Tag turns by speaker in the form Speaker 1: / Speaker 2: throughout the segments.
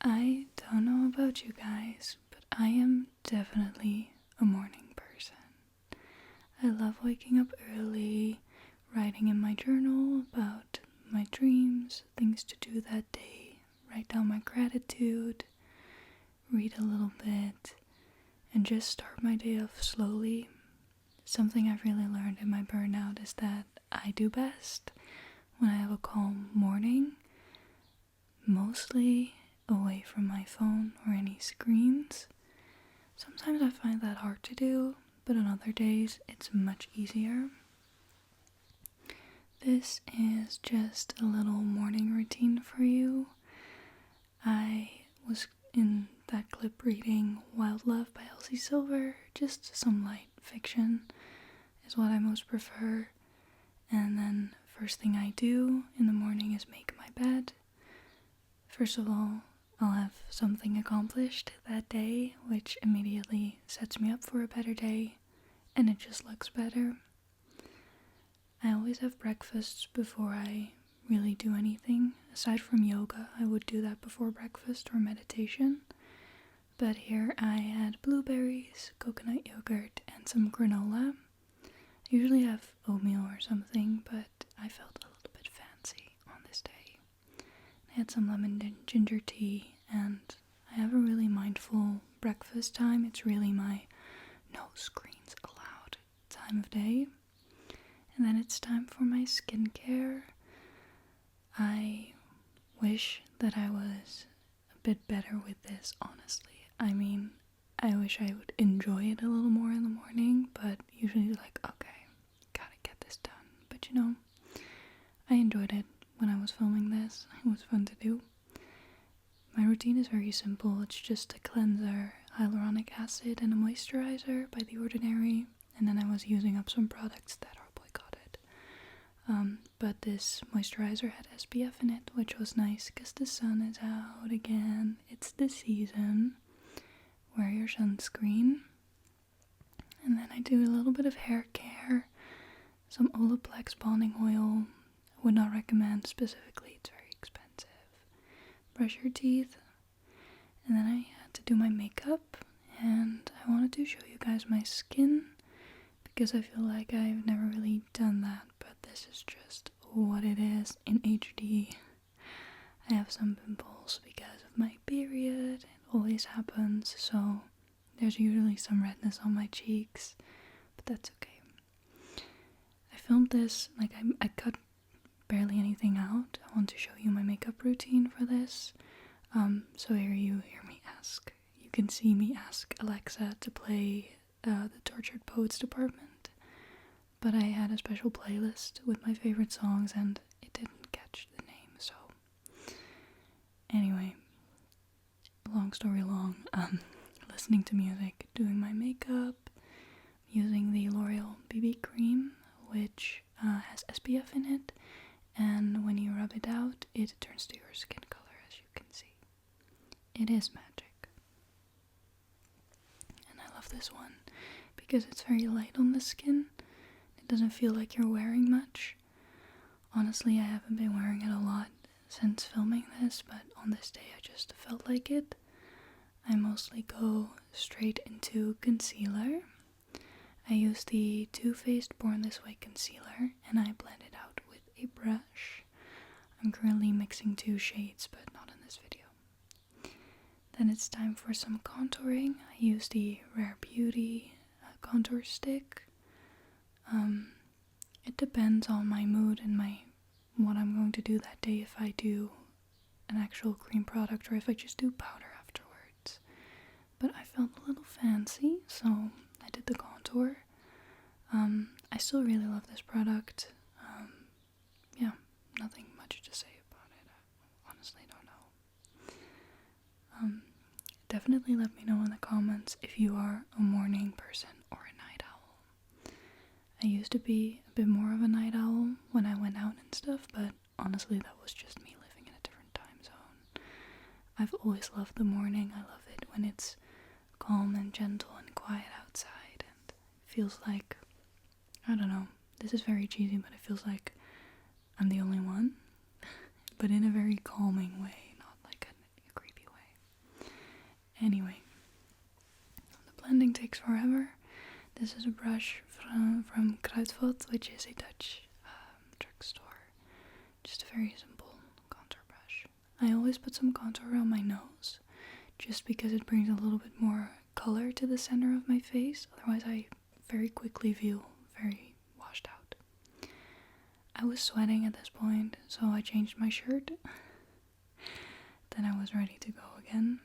Speaker 1: I don't know about you guys, but I am definitely a morning person. I love waking up early, writing in my journal about my dreams, things to do that day, write down my gratitude, read a little bit, and just start my day off slowly. Something I've really learned in my burnout is that I do best when I have a calm morning, mostly away from my phone or any screens. Sometimes I find that hard to do, but on other days it's much easier. This is just a little morning routine for you. I was in that clip reading Wild Love by Elsie Silver, just some light fiction is what I most prefer. And then first thing I do in the morning is make my bed. First of all, I'll have something accomplished that day, which immediately sets me up for a better day, and it just looks better. I always have breakfast before I really do anything. Aside from yoga, I would do that before breakfast or meditation. But here I had blueberries, coconut yogurt, and some granola. I usually have oatmeal or something, but I felt a little bit fancy on this day. I had some lemon and ginger tea, and I have a really mindful breakfast time. It's really my no screens allowed time of day. And then it's time for my skincare. I wish that I was a bit better with this, honestly. I mean, I wish I would enjoy it a little more in the morning, but usually like, okay, gotta get this done. But you know, I enjoyed it when I was filming this. It was fun to do. My routine is very simple. It's just a cleanser, hyaluronic acid, and a moisturizer by The Ordinary. And then I was using up some products that are boycotted. But this moisturizer had SPF in it, which was nice because the sun is out again. It's the season. Wear your sunscreen. And then I do a little bit of hair care, some Olaplex bonding oil. I would not recommend specifically, it's very expensive. Brush your teeth. And then I had to do my makeup, and I wanted to show you guys my skin because I feel like I've never really done that, but this is just what it is in HD. I have some pimples because of my period. It always happens, so there's usually some redness on my cheeks, but that's okay. I filmed this, like I cut barely anything out. I want to show you my makeup routine for this. So here you hear me ask. You can see me ask Alexa to play the Tortured Poets department, but I had a special playlist with my favorite songs and it didn't catch the name, so anyway, long story long, listening to music, doing my makeup, using the L'Oreal BB cream, which has SPF in it, and when you rub it out, it turns to your skin color, as you can see. It is magic. And I love this one because it's very light on the skin. It doesn't feel like you're wearing much. Honestly, I haven't been wearing it a lot since filming this, but on this day I just felt like it. I mostly go straight into concealer. I use the Too Faced Born This Way concealer, and I blend it out with a brush. I'm currently mixing 2 shades, but not in this video. Then it's time for some contouring. I use the Rare Beauty contour stick. It depends on my mood and what I'm going to do that day, if I do an actual cream product or if I just do powder afterwards. But I felt a little fancy, so I did the contour. I still really love this product. Yeah, nothing much to say about it. I honestly don't know. Definitely let me know in the comments if you are a morning person or a night owl. I used to be a bit more of a night owl when I went out and stuff, but honestly that was just me living in a different time zone. I've always loved the morning. I love it when it's calm and gentle and quiet outside, and it feels like, I don't know, this is very cheesy, but it feels like I'm the only one, but in a very calming way, not like a creepy way. Anyway, the blending takes forever. This is a brush from Kruidvat, which is a Dutch drugstore. Just a very simple contour brush. I always put some contour on my nose, just because it brings a little bit more color to the center of my face. Otherwise, I very quickly feel very washed out. I was sweating at this point, so I changed my shirt. Then I was ready to go again.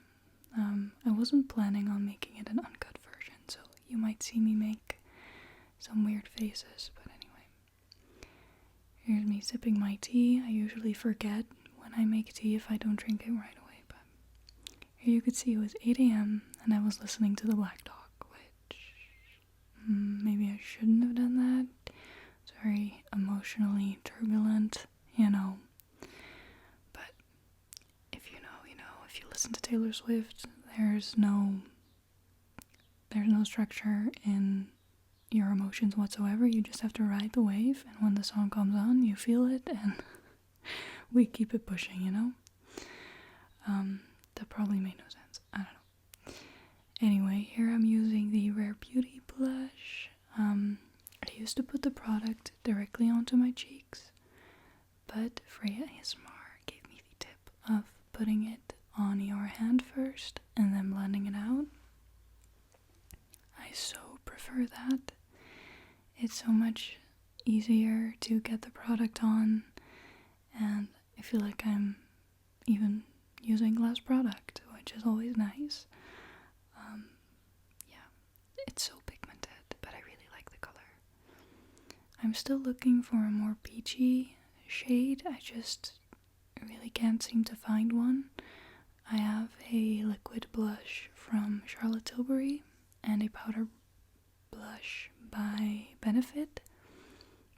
Speaker 1: I wasn't planning on making it an uncut version, so you might see me make some weird faces, but anyway. Here's me sipping my tea. I usually forget when I make tea if I don't drink it right away, but here you could see it was 8 a.m. and I was listening to the Black Dog, which maybe I shouldn't have done that. It's very emotionally turbulent, you know. But if you know, you know. If you listen to Taylor Swift, there's no structure in your emotions whatsoever. You just have to ride the wave, and when the song comes on, you feel it, and we keep it pushing, you know? That probably made no sense. I don't know. Anyway, here I'm using the Rare Beauty blush. I used to put the product directly onto my cheeks, but Freya ASMR gave me the tip of putting it on your hand first and then blending it out. I so prefer that. It's so much easier to get the product on, and I feel like I'm even using less product, which is always nice. Yeah, it's so pigmented, but I really like the color. I'm still looking for a more peachy shade. I just really can't seem to find one. I have a liquid blush from Charlotte Tilbury and a powder blush by Benefit,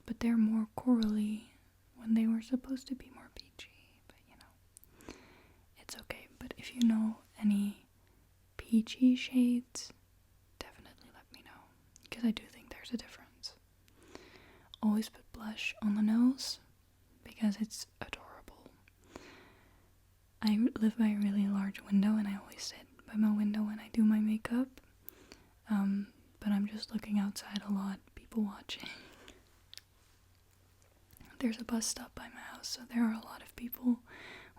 Speaker 1: but they're more corally when they were supposed to be more peachy, but you know, it's okay. But if you know any peachy shades, definitely let me know, because I do think there's a difference. Always put blush on the nose, because it's adorable. I live by a really large window, and I always sit by my window when I do my makeup, but I'm just looking outside a lot, people watching. There's a bus stop by my house, so there are a lot of people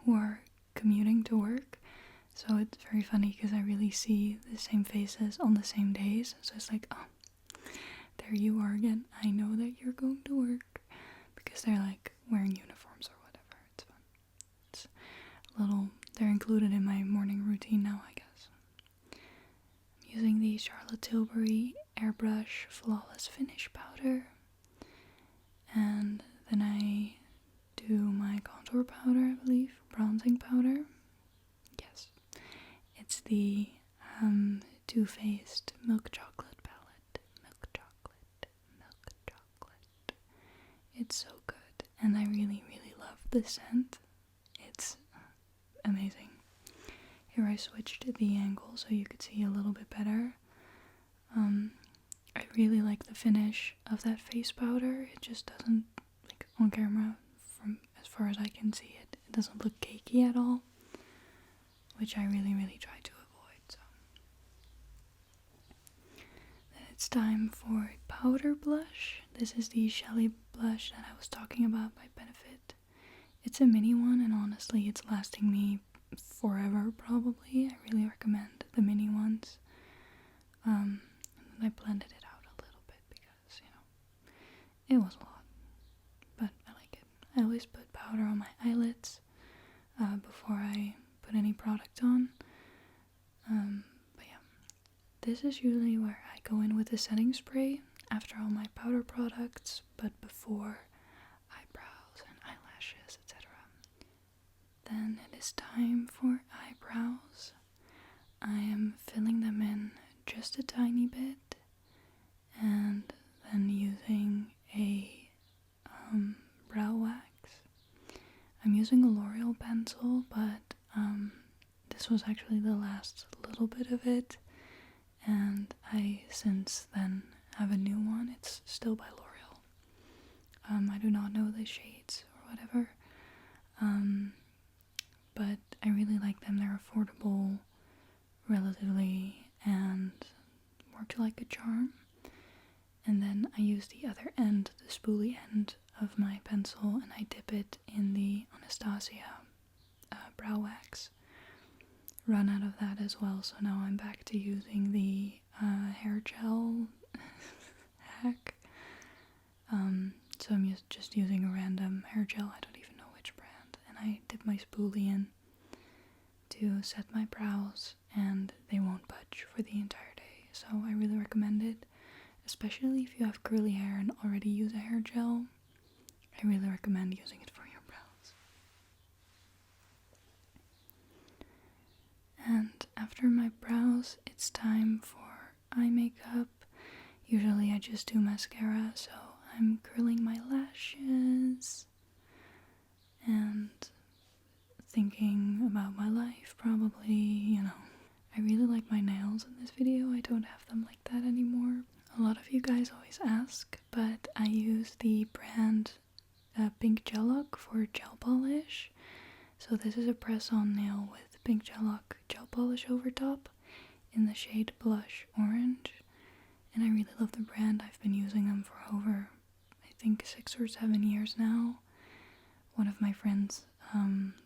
Speaker 1: who are commuting to work, so it's very funny because I really see the same faces on the same days, so it's like, oh, there you are again, I know that you're going to work, because they're like wearing uniforms or whatever. It's fun. It's a little, they're included in my morning routine now, I guess. I'm using the Charlotte Tilbury Airbrush Flawless Finish Powder, and then I do my contour powder, I believe, bronzing powder. Yes, it's the Too Faced Milk Chocolate palette. Milk chocolate. It's so good, and I really, really love the scent. It's amazing. Here I switched the angle so you could see a little bit better. I really like the finish of that face powder. It just doesn't, like on camera, from as far as I can see it, it doesn't look cakey at all, which I really, really try to avoid. So then it's time for a powder blush. This is the Shelly blush that I was talking about by Benefit. It's a mini one, and honestly, it's lasting me forever, probably. I really recommend the mini ones. And I blended it out a little bit because, you know, it was a lot. But I like it. I always put powder on my eyelids before I put any product on. But yeah, this is usually where I go in with a setting spray after all my powder products, but before eyebrows and eyelashes, etc. Then it is time for eyebrows. I am filling them in just a tiny bit, and then using a brow wax. I'm using a L'Oreal pencil, but this was actually the last little bit of it, and I since then have a new one. It's still by L'Oreal. I do not know the shades or whatever, but I really like them. They're affordable, run out of that as well, so now I'm back to using the hair gel hack. So I'm just using a random hair gel, I don't even know which brand, and I dip my spoolie in to set my brows, and they won't budge for the entire day, so I really recommend it, especially if you have curly hair and already use a hair gel. I really recommend using it for your brows. And after my brows, it's time for eye makeup. Usually I just do mascara, so I'm curling my lashes and thinking about my life, probably, you know. I really like my nails in this video. I don't have them like that anymore. A lot of you guys always ask, but I use the brand Pink Gel-Lock for gel polish. So this is a press-on nail with Pink Gel-Lock gel polish over top in the shade Blush Orange. And I really love the brand. I've been using them for over, I think, 6 or 7 years now. One of my friends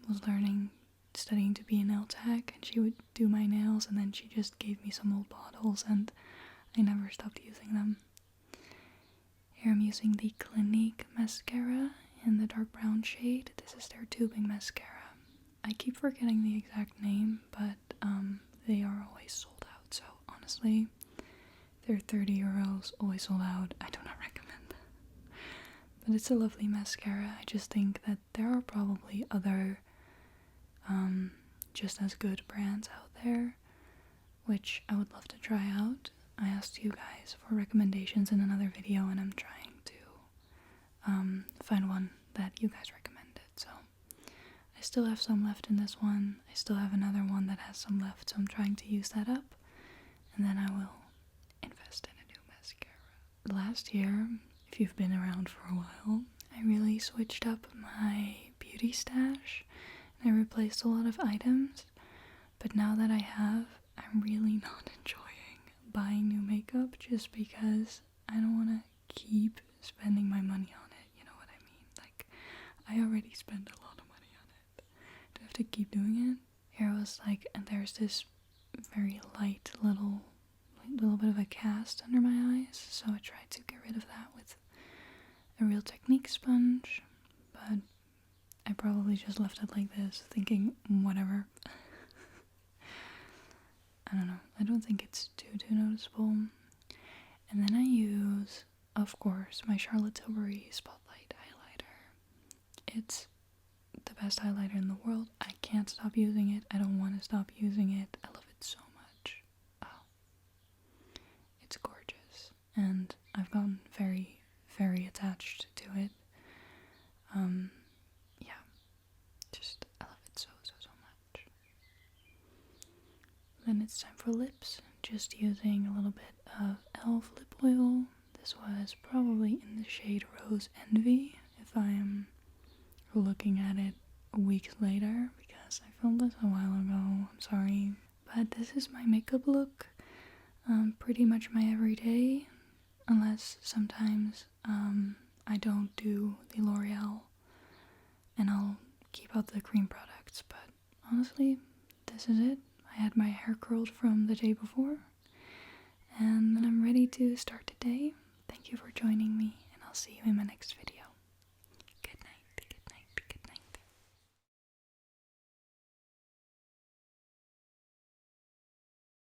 Speaker 1: was studying to be a nail tech, and she would do my nails, and then she just gave me some old bottles, and I never stopped using them. Here I'm using the Clinique mascara in the dark brown shade. This is their tubing mascara. I keep forgetting the exact name, but they are always sold out, so honestly, they're 30 euros, always sold out. I do not recommend them. But it's a lovely mascara. I just think that there are probably other just as good brands out there, which I would love to try out. I asked you guys for recommendations in another video, and I'm trying to find one that you guys recommended. So I still have some left in this one. I still have another one that has some left, so I'm trying to use that up, and then I will invest in a new mascara. Last year, if you've been around for a while, I really switched up my beauty stash, and I replaced a lot of items, but now that I have, I'm really not enjoying buying new makeup just because I don't want to keep spending my money on it, you know what I mean? Like, I already spend a lot of money on it. Do I have to keep doing it? Here was like, and there's this very light little bit of a cast under my eyes, so I tried to get rid of that with a Real Technique sponge, but I probably just left it like this, thinking, whatever. I don't know, I don't think it's too noticeable. And then I use, of course, my Charlotte Tilbury Spotlight highlighter. It's the best highlighter in the world. I can't stop using it. I don't want to stop using it. I love it so much. Oh, it's gorgeous. And I've gotten very, very attached to it. Yeah, just, I love it so much. Then it's time for lips. Just using a little bit of e.l.f. lip oil. This was probably in the shade Rose Envy, if I am looking at it weeks later, because I filmed this a while ago, I'm sorry. But this is my makeup look, pretty much my everyday, unless sometimes I don't do the L'Oreal, and I'll keep out the cream products, but honestly, this is it. I had my hair curled from the day before, and I'm ready to start today. Thank you for joining me, and I'll see you in my next video.